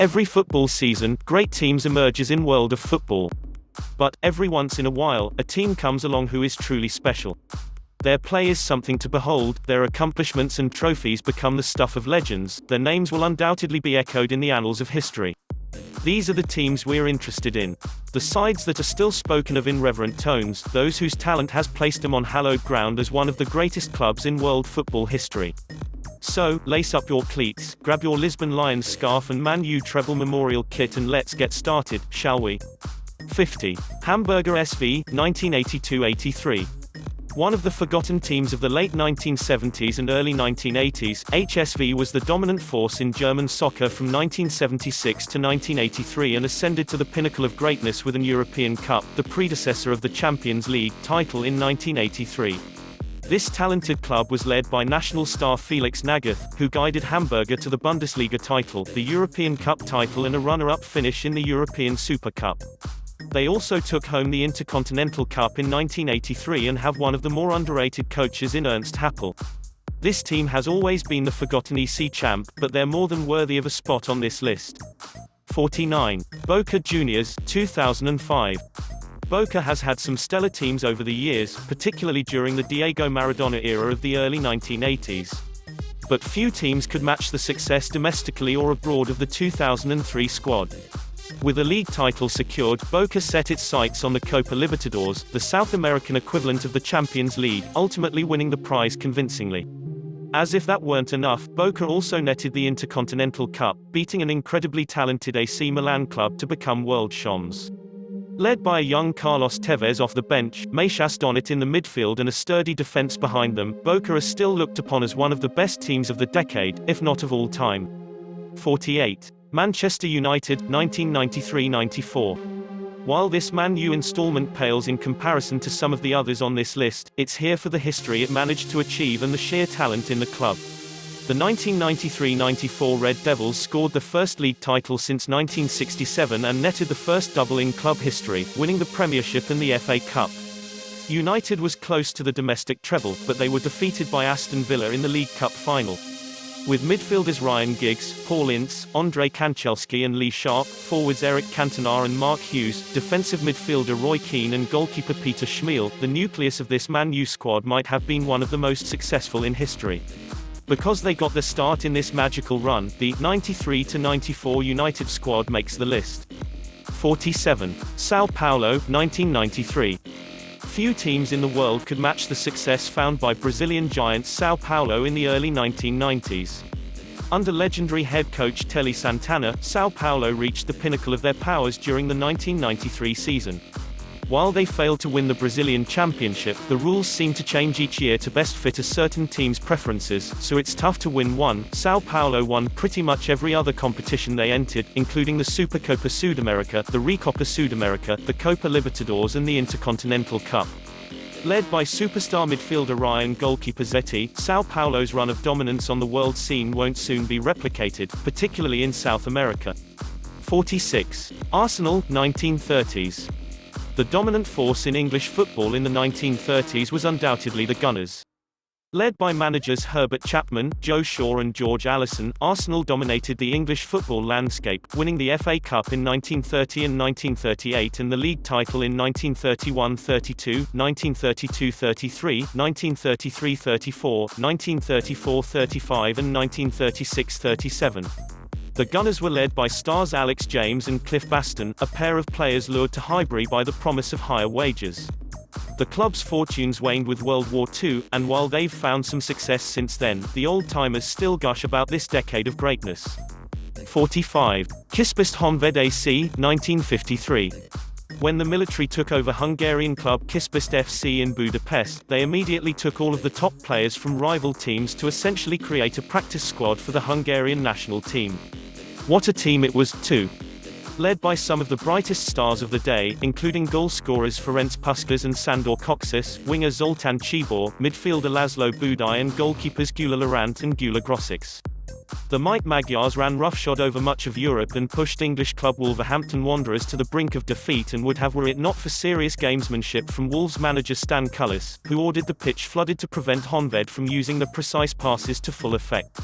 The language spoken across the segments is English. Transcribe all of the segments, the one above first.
Every football season, great teams emerges in world of football. But, every once in a while, a team comes along who is truly special. Their play is something to behold, their accomplishments and trophies become the stuff of legends, their names will undoubtedly be echoed in the annals of history. These are the teams we're interested in. The sides that are still spoken of in reverent tones, those whose talent has placed them on hallowed ground as one of the greatest clubs in world football history. So, lace up your cleats, grab your Lisbon Lions scarf and Man U treble memorial kit and let's get started, shall we? 50. Hamburger SV, 1982-83. One of the forgotten teams of the late 1970s and early 1980s, HSV was the dominant force in German soccer from 1976 to 1983 and ascended to the pinnacle of greatness with an European Cup, the predecessor of the Champions League, title in 1983. This talented club was led by national star Felix Magath, who guided Hamburger to the Bundesliga title, the European Cup title and a runner-up finish in the European Super Cup. They also took home the Intercontinental Cup in 1983 and have one of the more underrated coaches in Ernst Happel. This team has always been the forgotten EC champ, but they're more than worthy of a spot on this list. 49. Boca Juniors, 2005. Boca has had some stellar teams over the years, particularly during the Diego Maradona era of the early 1980s. But few teams could match the success domestically or abroad of the 2003 squad. With a league title secured, Boca set its sights on the Copa Libertadores, the South American equivalent of the Champions League, ultimately winning the prize convincingly. As if that weren't enough, Boca also netted the Intercontinental Cup, beating an incredibly talented AC Milan club to become world champs. Led by a young Carlos Tevez off the bench, Meixas Donit in the midfield and a sturdy defense behind them, Boca are still looked upon as one of the best teams of the decade, if not of all time. 48. Manchester United, 1993-94. While this Man U installment pales in comparison to some of the others on this list, it's here for the history it managed to achieve and the sheer talent in the club. The 1993-94 Red Devils scored the first league title since 1967 and netted the first double in club history, winning the Premiership and the FA Cup. United was close to the domestic treble, but they were defeated by Aston Villa in the League Cup final. With midfielders Ryan Giggs, Paul Ince, Andrei Kanchelski and Lee Sharp, forwards Eric Cantona and Mark Hughes, defensive midfielder Roy Keane and goalkeeper Peter Schmeichel, the nucleus of this Man U squad might have been one of the most successful in history. Because they got their start in this magical run, the 93-94 United squad makes the list. 47. Sao Paulo, 1993. Few teams in the world could match the success found by Brazilian giants Sao Paulo in the early 1990s. Under legendary head coach Tele Santana, Sao Paulo reached the pinnacle of their powers during the 1993 season. While they failed to win the Brazilian Championship, the rules seem to change each year to best fit a certain team's preferences, so it's tough to win one. Sao Paulo won pretty much every other competition they entered, including the Supercopa Sudamerica, the Recopa Sudamerica, the Copa Libertadores and the Intercontinental Cup. Led by superstar midfielder Ryan goalkeeper Zeti, Sao Paulo's run of dominance on the world scene won't soon be replicated, particularly in South America. 46. Arsenal, 1930s. The dominant force in English football in the 1930s was undoubtedly the Gunners. Led by managers Herbert Chapman, Joe Shaw and George Allison, Arsenal dominated the English football landscape, winning the FA Cup in 1930 and 1938 and the league title in 1931-32, 1932-33, 1933-34, 1934-35 and 1936-37. The Gunners were led by stars Alex James and Cliff Baston, a pair of players lured to Highbury by the promise of higher wages. The club's fortunes waned with World War II, and while they've found some success since then, the old-timers still gush about this decade of greatness. 45. Kispest Honved AC, 1953. When the military took over Hungarian club Kispest FC in Budapest, they immediately took all of the top players from rival teams to essentially create a practice squad for the Hungarian national team. What a team it was, too. Led by some of the brightest stars of the day, including goal scorers Ferenc Puskás and Sandor Kocsis, winger Zoltán Csibor, midfielder Laszlo Budai and goalkeepers Gyula Laurent and Gyula Grosics. The Might Magyars ran roughshod over much of Europe and pushed English club Wolverhampton Wanderers to the brink of defeat and would have were it not for serious gamesmanship from Wolves manager Stan Cullis, who ordered the pitch flooded to prevent Honved from using the precise passes to full effect.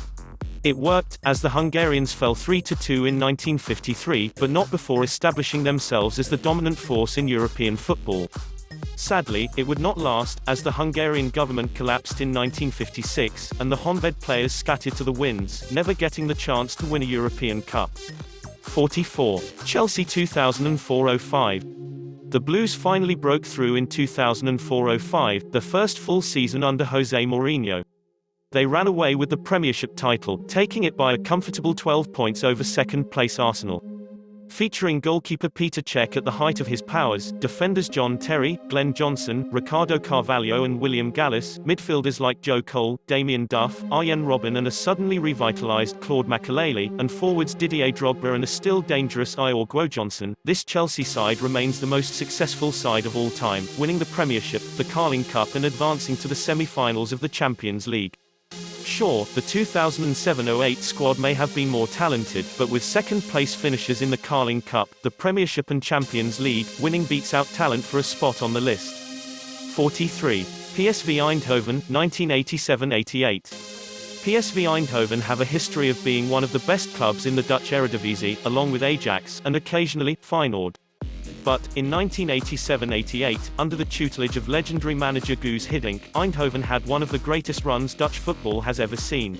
It worked, as the Hungarians fell 3-2 in 1953, but not before establishing themselves as the dominant force in European football. Sadly, it would not last, as the Hungarian government collapsed in 1956, and the Honved players scattered to the winds, never getting the chance to win a European Cup. 44. Chelsea 2004-05. The Blues finally broke through in 2004-05, the first full season under Jose Mourinho. They ran away with the Premiership title, taking it by a comfortable 12 points over second-place Arsenal. Featuring goalkeeper Peter Cech at the height of his powers, defenders John Terry, Glenn Johnson, Ricardo Carvalho and William Gallas, midfielders like Joe Cole, Damien Duff, Arjen Robben and a suddenly revitalized Claude Makelele, and forwards Didier Drogba and a still dangerous Ior Gudjohnsen, this Chelsea side remains the most successful side of all time, winning the Premiership, the Carling Cup and advancing to the semi-finals of the Champions League. Sure, the 2007-08 squad may have been more talented, but with second-place finishers in the Carling Cup, the Premiership and Champions League, winning beats out talent for a spot on the list. 43. PSV Eindhoven, 1987-88. PSV Eindhoven have a history of being one of the best clubs in the Dutch Eredivisie, along with Ajax, and occasionally, Feyenoord. But, in 1987-88, under the tutelage of legendary manager Guus Hiddink, Eindhoven had one of the greatest runs Dutch football has ever seen.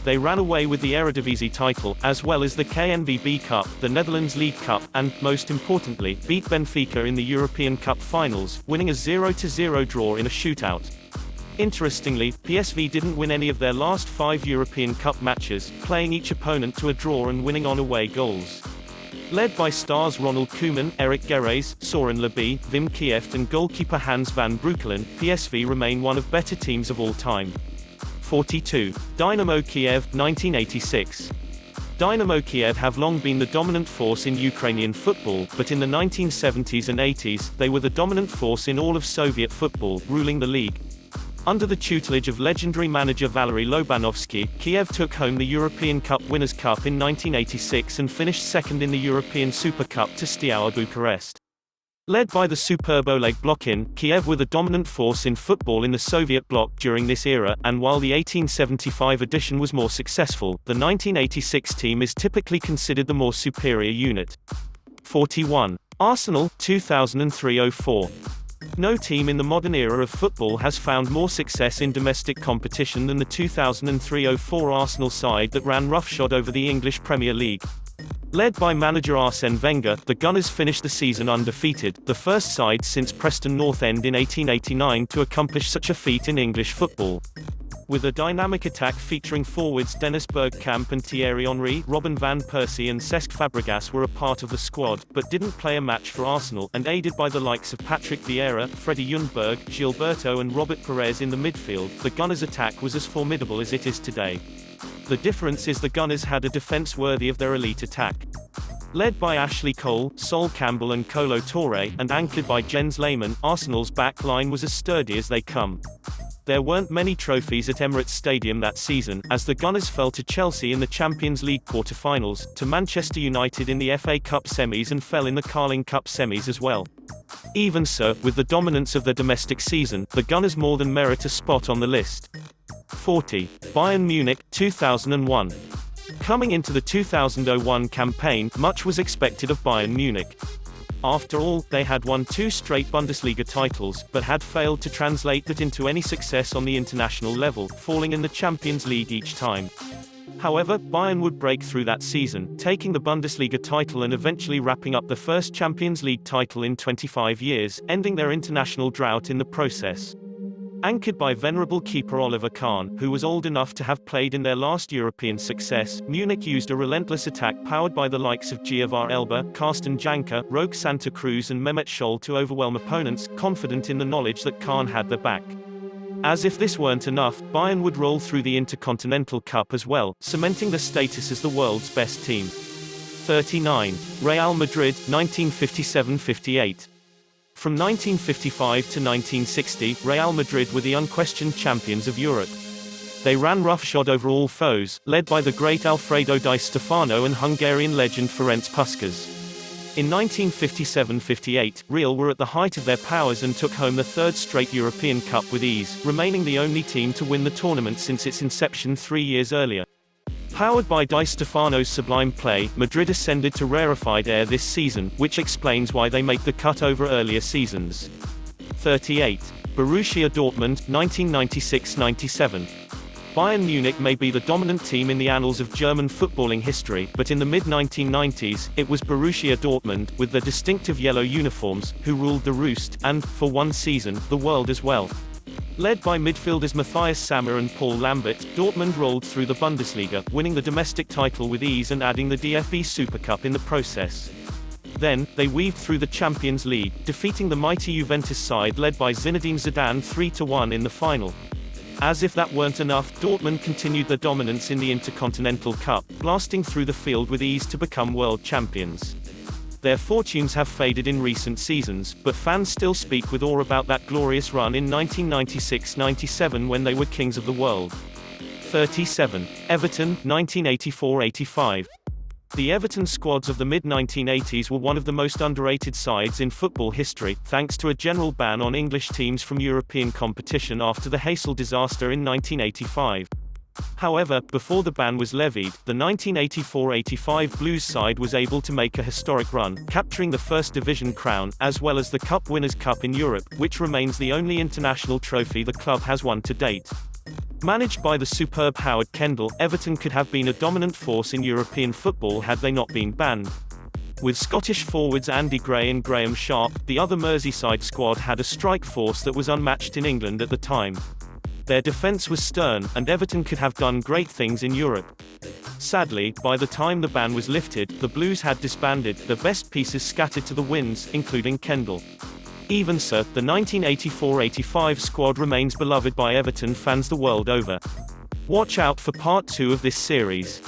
They ran away with the Eredivisie title, as well as the KNVB Cup, the Netherlands League Cup, and, most importantly, beat Benfica in the European Cup finals, winning a 0-0 draw in a shootout. Interestingly, PSV didn't win any of their last 5 European Cup matches, playing each opponent to a draw and winning on away goals. Led by stars Ronald Koeman, Eric Gerrits, Soren Leby, Wim Kieft and goalkeeper Hans van Breukelen, PSV remain one of better teams of all time. 42. Dynamo Kiev, 1986. Dynamo Kiev have long been the dominant force in Ukrainian football, but in the 1970s and 80s, they were the dominant force in all of Soviet football, ruling the league. Under the tutelage of legendary manager Valery Lobanovsky, Kiev took home the European Cup Winners' Cup in 1986 and finished second in the European Super Cup to Steaua Bucharest. Led by the superb Oleg Blokhin, Kiev were the dominant force in football in the Soviet bloc during this era, and while the 1875 edition was more successful, the 1986 team is typically considered the more superior unit. 41. Arsenal, 2003-04. No team in the modern era of football has found more success in domestic competition than the 2003-04 Arsenal side that ran roughshod over the English Premier League. Led by manager Arsene Wenger, the Gunners finished the season undefeated, the first side since Preston North End in 1889 to accomplish such a feat in English football. With a dynamic attack featuring forwards Dennis Bergkamp and Thierry Henry, Robin van Persie and Cesc Fabregas were a part of the squad, but didn't play a match for Arsenal, and aided by the likes of Patrick Vieira, Freddie Ljungberg, Gilberto and Robert Perez in the midfield, the Gunners' attack was as formidable as it is today. The difference is the Gunners had a defence worthy of their elite attack. Led by Ashley Cole, Sol Campbell and Kolo Touré, and anchored by Jens Lehmann, Arsenal's back line was as sturdy as they come. There weren't many trophies at Emirates Stadium that season, as the Gunners fell to Chelsea in the Champions League quarter-finals, to Manchester United in the FA Cup semis and fell in the Carling Cup semis as well. Even so, with the dominance of their domestic season, the Gunners more than merit a spot on the list. 40. Bayern Munich, 2001. Coming into the 2001 campaign, much was expected of Bayern Munich. After all, they had won 2 straight Bundesliga titles, but had failed to translate that into any success on the international level, falling in the Champions League each time. However, Bayern would break through that season, taking the Bundesliga title and eventually wrapping up the first Champions League title in 25 years, ending their international drought in the process. Anchored by venerable keeper Oliver Kahn, who was old enough to have played in their last European success, Munich used a relentless attack powered by the likes of Giovar Elba, Carsten Janka, Roque Santa Cruz and Mehmet Scholl to overwhelm opponents, confident in the knowledge that Kahn had their back. As if this weren't enough, Bayern would roll through the Intercontinental Cup as well, cementing their status as the world's best team. 39. Real Madrid, 1957-58. From 1955 to 1960, Real Madrid were the unquestioned champions of Europe. They ran roughshod over all foes, led by the great Alfredo Di Stefano and Hungarian legend Ferenc Puskás. In 1957-58, Real were at the height of their powers and took home the 3rd straight European Cup with ease, remaining the only team to win the tournament since its inception 3 years earlier. Powered by Di Stefano's sublime play, Madrid ascended to rarefied air this season, which explains why they make the cut over earlier seasons. 38. Borussia Dortmund, 1996-97. Bayern Munich may be the dominant team in the annals of German footballing history, but in the mid-1990s, it was Borussia Dortmund, with their distinctive yellow uniforms, who ruled the roost, and, for one season, the world as well. Led by midfielders Matthias Sammer and Paul Lambert, Dortmund rolled through the Bundesliga, winning the domestic title with ease and adding the DFB Super Cup in the process. Then, they weaved through the Champions League, defeating the mighty Juventus side led by Zinedine Zidane 3-1 in the final. As if that weren't enough, Dortmund continued their dominance in the Intercontinental Cup, blasting through the field with ease to become world champions. Their fortunes have faded in recent seasons, but fans still speak with awe about that glorious run in 1996-97 when they were kings of the world. 37. Everton, 1984-85. The Everton squads of the mid-1980s were one of the most underrated sides in football history, thanks to a general ban on English teams from European competition after the Heysel disaster in 1985. However, before the ban was levied, the 1984-85 Blues side was able to make a historic run, capturing the First Division crown, as well as the Cup Winners' Cup in Europe, which remains the only international trophy the club has won to date. Managed by the superb Howard Kendall, Everton could have been a dominant force in European football had they not been banned. With Scottish forwards Andy Gray and Graham Sharp, the other Merseyside squad had a strike force that was unmatched in England at the time. Their defence was stern, and Everton could have done great things in Europe. Sadly, by the time the ban was lifted, the Blues had disbanded, their best pieces scattered to the winds, including Kendall. Even so, the 1984-85 squad remains beloved by Everton fans the world over. Watch out for part 2 of this series.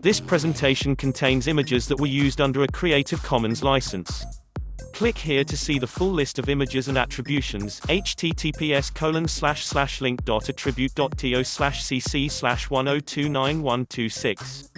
This presentation contains images that were used under a Creative Commons license. Click here to see the full list of images and attributions, https://link.attribute.to/cc/1029126.